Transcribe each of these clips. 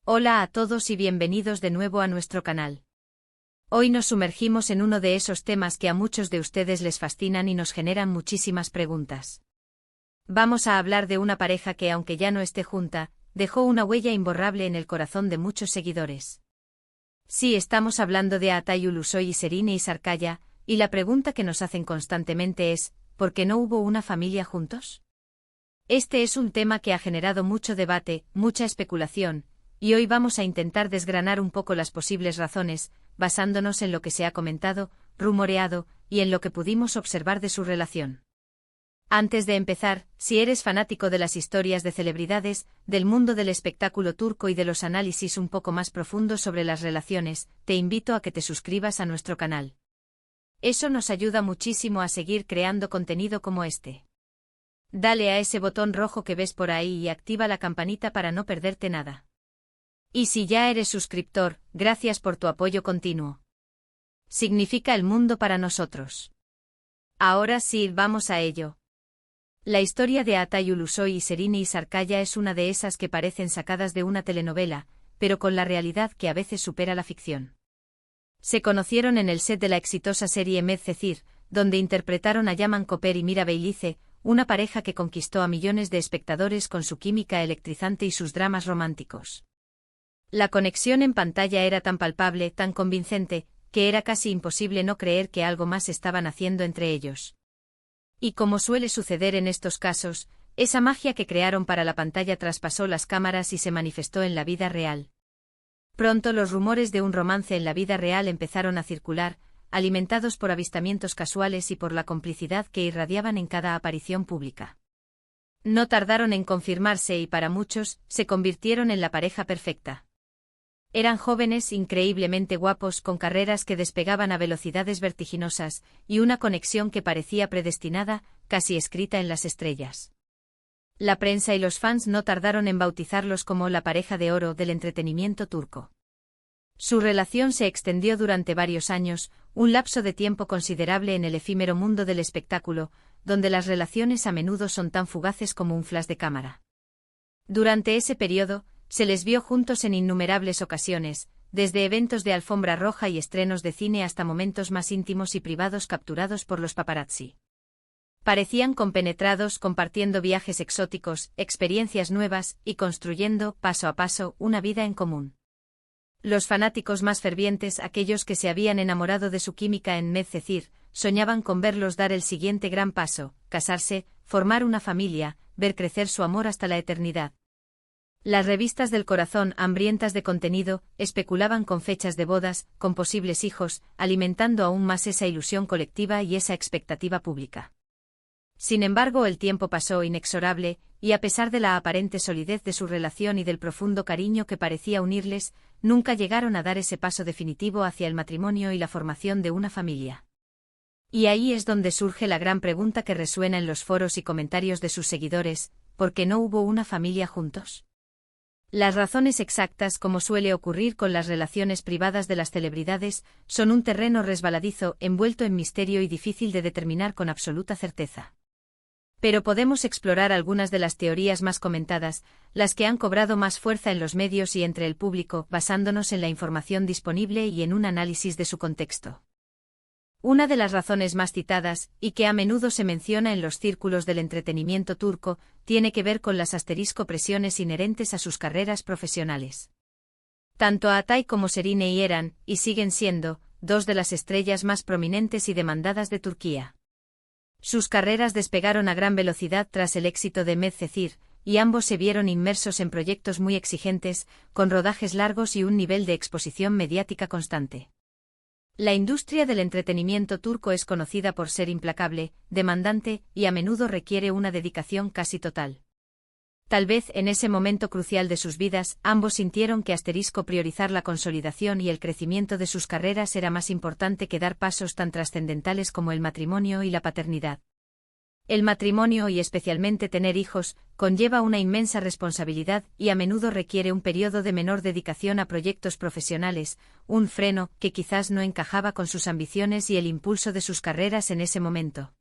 Hola a todos y bienvenidos de nuevo a nuestro canal. Hoy nos sumergimos en uno de esos temas que a muchos de ustedes les fascinan y nos generan muchísimas preguntas. Vamos a hablar de una pareja que, aunque ya no esté junta, dejó una huella imborrable en el corazón de muchos seguidores. Sí, estamos hablando de Atay Ulusoy y Serine Isarkaya, y la pregunta que nos hacen constantemente es, ¿por qué no hubo una familia juntos? Este es un tema que ha generado mucho debate, mucha especulación, y hoy vamos a intentar desgranar un poco las posibles razones, basándonos en lo que se ha comentado, rumoreado, y en lo que pudimos observar de su relación. Antes de empezar, si eres fanático de las historias de celebridades, del mundo del espectáculo turco y de los análisis un poco más profundos sobre las relaciones, te invito a que te suscribas a nuestro canal. Eso nos ayuda muchísimo a seguir creando contenido como este. Dale a ese botón rojo que ves por ahí y activa la campanita para no perderte nada. Y si ya eres suscriptor, gracias por tu apoyo continuo. Significa el mundo para nosotros. Ahora sí, vamos a ello. La historia de Atay Ulusoy y Serine Isarkaya es una de esas que parecen sacadas de una telenovela, pero con la realidad que a veces supera la ficción. Se conocieron en el set de la exitosa serie Medcezir, donde interpretaron a Yaman Koper y Mira Beylice, una pareja que conquistó a millones de espectadores con su química electrizante y sus dramas románticos. La conexión en pantalla era tan palpable, tan convincente, que era casi imposible no creer que algo más estaban haciendo entre ellos. Y como suele suceder en estos casos, esa magia que crearon para la pantalla traspasó las cámaras y se manifestó en la vida real. Pronto los rumores de un romance en la vida real empezaron a circular, alimentados por avistamientos casuales y por la complicidad que irradiaban en cada aparición pública. No tardaron en confirmarse y para muchos, se convirtieron en la pareja perfecta. Eran jóvenes increíblemente guapos con carreras que despegaban a velocidades vertiginosas y una conexión que parecía predestinada, casi escrita en las estrellas. La prensa y los fans no tardaron en bautizarlos como la pareja de oro del entretenimiento turco. Su relación se extendió durante varios años, un lapso de tiempo considerable en el efímero mundo del espectáculo, donde las relaciones a menudo son tan fugaces como un flash de cámara. Durante ese periodo, se les vio juntos en innumerables ocasiones, desde eventos de alfombra roja y estrenos de cine hasta momentos más íntimos y privados capturados por los paparazzi. Parecían compenetrados, compartiendo viajes exóticos, experiencias nuevas y construyendo, paso a paso, una vida en común. Los fanáticos más fervientes, aquellos que se habían enamorado de su química en Medcezir, soñaban con verlos dar el siguiente gran paso, casarse, formar una familia, ver crecer su amor hasta la eternidad. Las revistas del corazón, hambrientas de contenido, especulaban con fechas de bodas, con posibles hijos, alimentando aún más esa ilusión colectiva y esa expectativa pública. Sin embargo, el tiempo pasó inexorable, y a pesar de la aparente solidez de su relación y del profundo cariño que parecía unirles, nunca llegaron a dar ese paso definitivo hacia el matrimonio y la formación de una familia. Y ahí es donde surge la gran pregunta que resuena en los foros y comentarios de sus seguidores: ¿por qué no hubo una familia juntos? Las razones exactas, como suele ocurrir con las relaciones privadas de las celebridades, son un terreno resbaladizo, envuelto en misterio y difícil de determinar con absoluta certeza. Pero podemos explorar algunas de las teorías más comentadas, las que han cobrado más fuerza en los medios y entre el público, basándonos en la información disponible y en un análisis de su contexto. Una de las razones más citadas, y que a menudo se menciona en los círculos del entretenimiento turco, tiene que ver con las presiones inherentes a sus carreras profesionales. Tanto Atay como Serine eran, y siguen siendo, dos de las estrellas más prominentes y demandadas de Turquía. Sus carreras despegaron a gran velocidad tras el éxito de Medcezir, y ambos se vieron inmersos en proyectos muy exigentes, con rodajes largos y un nivel de exposición mediática constante. La industria del entretenimiento turco es conocida por ser implacable, demandante, y a menudo requiere una dedicación casi total. Tal vez en ese momento crucial de sus vidas, ambos sintieron que priorizar la consolidación y el crecimiento de sus carreras era más importante que dar pasos tan trascendentales como el matrimonio y la paternidad. El matrimonio, y especialmente tener hijos, conlleva una inmensa responsabilidad y a menudo requiere un periodo de menor dedicación a proyectos profesionales, un freno que quizás no encajaba con sus ambiciones y el impulso de sus carreras en ese momento.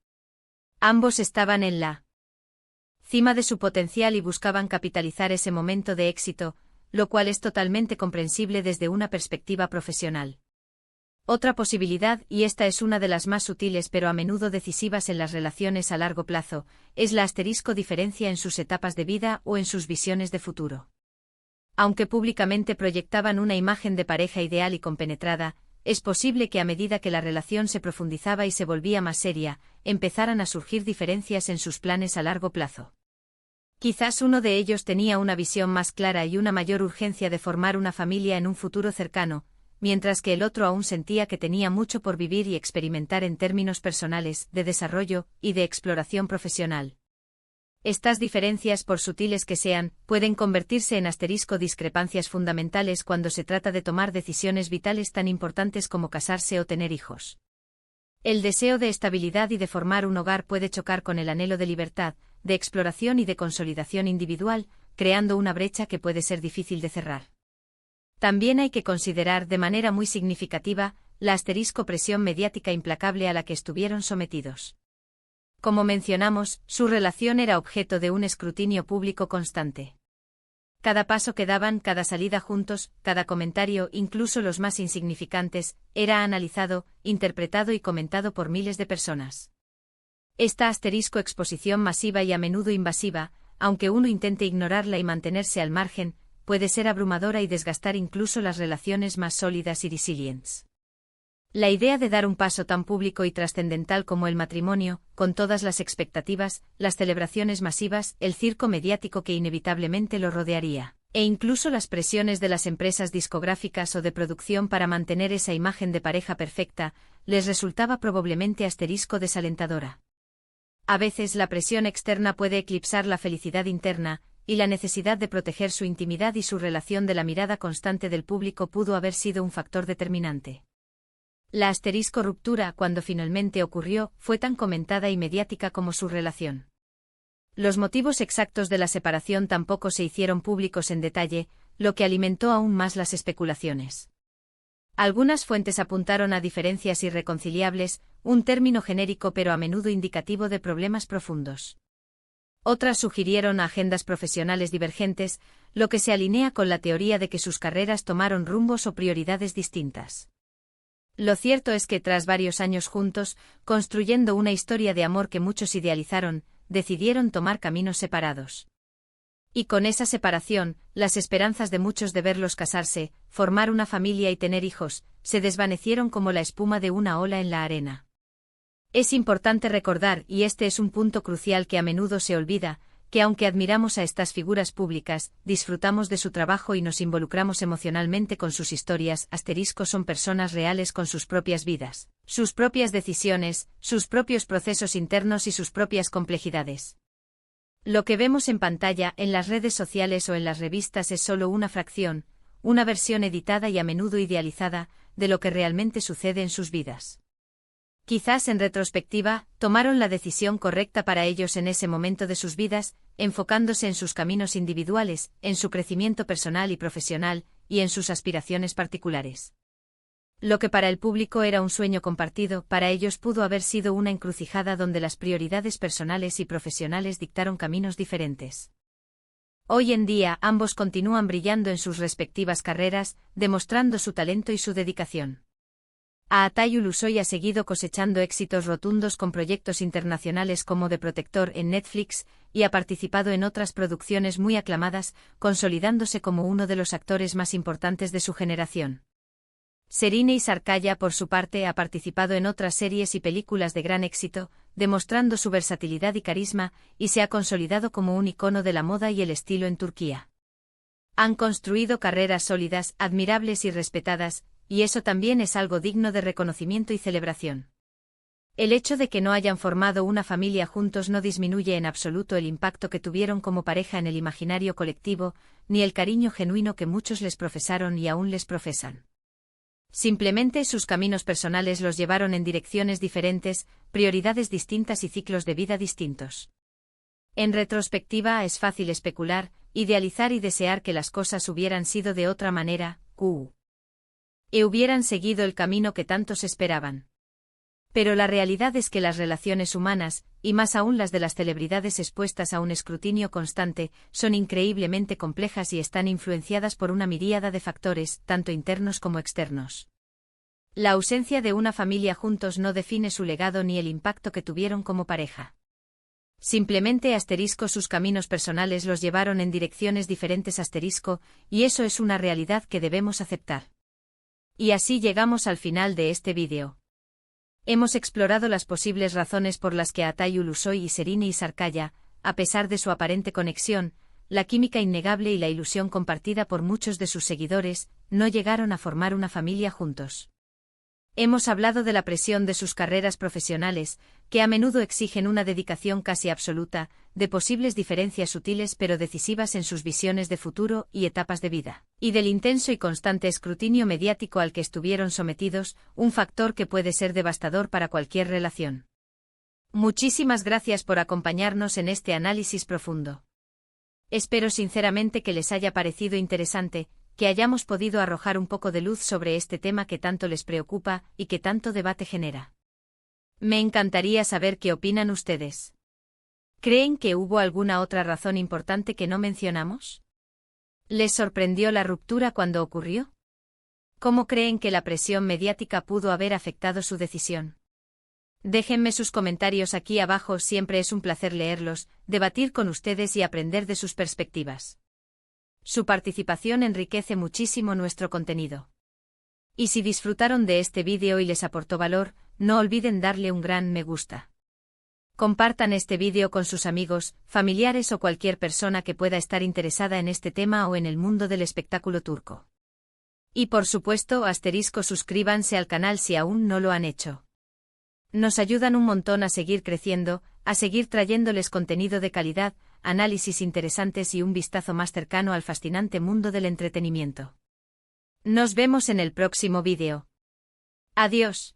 Ambos estaban en la cima de su potencial y buscaban capitalizar ese momento de éxito, lo cual es totalmente comprensible desde una perspectiva profesional. Otra posibilidad, y esta es una de las más sutiles pero a menudo decisivas en las relaciones a largo plazo, es la asterisco diferencia en sus etapas de vida o en sus visiones de futuro. Aunque públicamente proyectaban una imagen de pareja ideal y compenetrada, es posible que a medida que la relación se profundizaba y se volvía más seria, empezaran a surgir diferencias en sus planes a largo plazo. Quizás uno de ellos tenía una visión más clara y una mayor urgencia de formar una familia en un futuro cercano, mientras que el otro aún sentía que tenía mucho por vivir y experimentar en términos personales, de desarrollo y de exploración profesional. Estas diferencias, por sutiles que sean, pueden convertirse en discrepancias fundamentales cuando se trata de tomar decisiones vitales tan importantes como casarse o tener hijos. El deseo de estabilidad y de formar un hogar puede chocar con el anhelo de libertad, de exploración y de consolidación individual, creando una brecha que puede ser difícil de cerrar. También hay que considerar de manera muy significativa la presión mediática implacable a la que estuvieron sometidos. Como mencionamos, su relación era objeto de un escrutinio público constante. Cada paso que daban, cada salida juntos, cada comentario, incluso los más insignificantes, era analizado, interpretado y comentado por miles de personas. Esta exposición masiva y a menudo invasiva, aunque uno intente ignorarla y mantenerse al margen, puede ser abrumadora y desgastar incluso las relaciones más sólidas y resilientes. La idea de dar un paso tan público y trascendental como el matrimonio, con todas las expectativas, las celebraciones masivas, el circo mediático que inevitablemente lo rodearía, e incluso las presiones de las empresas discográficas o de producción para mantener esa imagen de pareja perfecta, les resultaba probablemente desalentadora. A veces la presión externa puede eclipsar la felicidad interna, y la necesidad de proteger su intimidad y su relación de la mirada constante del público pudo haber sido un factor determinante. La ruptura, cuando finalmente ocurrió, fue tan comentada y mediática como su relación. Los motivos exactos de la separación tampoco se hicieron públicos en detalle, lo que alimentó aún más las especulaciones. Algunas fuentes apuntaron a diferencias irreconciliables, un término genérico pero a menudo indicativo de problemas profundos. Otras sugirieron agendas profesionales divergentes, lo que se alinea con la teoría de que sus carreras tomaron rumbos o prioridades distintas. Lo cierto es que tras varios años juntos, construyendo una historia de amor que muchos idealizaron, decidieron tomar caminos separados. Y con esa separación, las esperanzas de muchos de verlos casarse, formar una familia y tener hijos, se desvanecieron como la espuma de una ola en la arena. Es importante recordar, y este es un punto crucial que a menudo se olvida, que aunque admiramos a estas figuras públicas, disfrutamos de su trabajo y nos involucramos emocionalmente con sus historias, son personas reales con sus propias vidas, sus propias decisiones, sus propios procesos internos y sus propias complejidades. Lo que vemos en pantalla, en las redes sociales o en las revistas es solo una fracción, una versión editada y a menudo idealizada, de lo que realmente sucede en sus vidas. Quizás en retrospectiva, tomaron la decisión correcta para ellos en ese momento de sus vidas, enfocándose en sus caminos individuales, en su crecimiento personal y profesional, y en sus aspiraciones particulares. Lo que para el público era un sueño compartido, para ellos pudo haber sido una encrucijada donde las prioridades personales y profesionales dictaron caminos diferentes. Hoy en día ambos continúan brillando en sus respectivas carreras, demostrando su talento y su dedicación. Aatayu Ulusoy ha seguido cosechando éxitos rotundos con proyectos internacionales como The Protector en Netflix, y ha participado en otras producciones muy aclamadas, consolidándose como uno de los actores más importantes de su generación. Serine Sarkaya, por su parte, ha participado en otras series y películas de gran éxito, demostrando su versatilidad y carisma, y se ha consolidado como un icono de la moda y el estilo en Turquía. Han construido carreras sólidas, admirables y respetadas, y eso también es algo digno de reconocimiento y celebración. El hecho de que no hayan formado una familia juntos no disminuye en absoluto el impacto que tuvieron como pareja en el imaginario colectivo, ni el cariño genuino que muchos les profesaron y aún les profesan. Simplemente sus caminos personales los llevaron en direcciones diferentes, prioridades distintas y ciclos de vida distintos. En retrospectiva es fácil especular, idealizar y desear que las cosas hubieran sido de otra manera, y hubieran seguido el camino que tantos esperaban. Pero la realidad es que las relaciones humanas, y más aún las de las celebridades expuestas a un escrutinio constante, son increíblemente complejas y están influenciadas por una miríada de factores, tanto internos como externos. La ausencia de una familia juntos no define su legado ni el impacto que tuvieron como pareja. Simplemente sus caminos personales los llevaron en direcciones diferentes y eso es una realidad que debemos aceptar. Y así llegamos al final de este vídeo. Hemos explorado las posibles razones por las que Atayu Ulusoy y Serine Isarkaya, a pesar de su aparente conexión, la química innegable y la ilusión compartida por muchos de sus seguidores, no llegaron a formar una familia juntos. Hemos hablado de la presión de sus carreras profesionales, que a menudo exigen una dedicación casi absoluta, de posibles diferencias sutiles pero decisivas en sus visiones de futuro y etapas de vida, y del intenso y constante escrutinio mediático al que estuvieron sometidos, un factor que puede ser devastador para cualquier relación. Muchísimas gracias por acompañarnos en este análisis profundo. Espero sinceramente que les haya parecido interesante, que hayamos podido arrojar un poco de luz sobre este tema que tanto les preocupa y que tanto debate genera. Me encantaría saber qué opinan ustedes. ¿Creen que hubo alguna otra razón importante que no mencionamos? ¿Les sorprendió la ruptura cuando ocurrió? ¿Cómo creen que la presión mediática pudo haber afectado su decisión? Déjenme sus comentarios aquí abajo, siempre es un placer leerlos, debatir con ustedes y aprender de sus perspectivas. Su participación enriquece muchísimo nuestro contenido. Y si disfrutaron de este vídeo y les aportó valor, no olviden darle un gran me gusta. Compartan este vídeo con sus amigos, familiares o cualquier persona que pueda estar interesada en este tema o en el mundo del espectáculo turco. Y por supuesto, suscríbanse al canal si aún no lo han hecho. Nos ayudan un montón a seguir creciendo, a seguir trayéndoles contenido de calidad, análisis interesantes y un vistazo más cercano al fascinante mundo del entretenimiento. Nos vemos en el próximo vídeo. Adiós.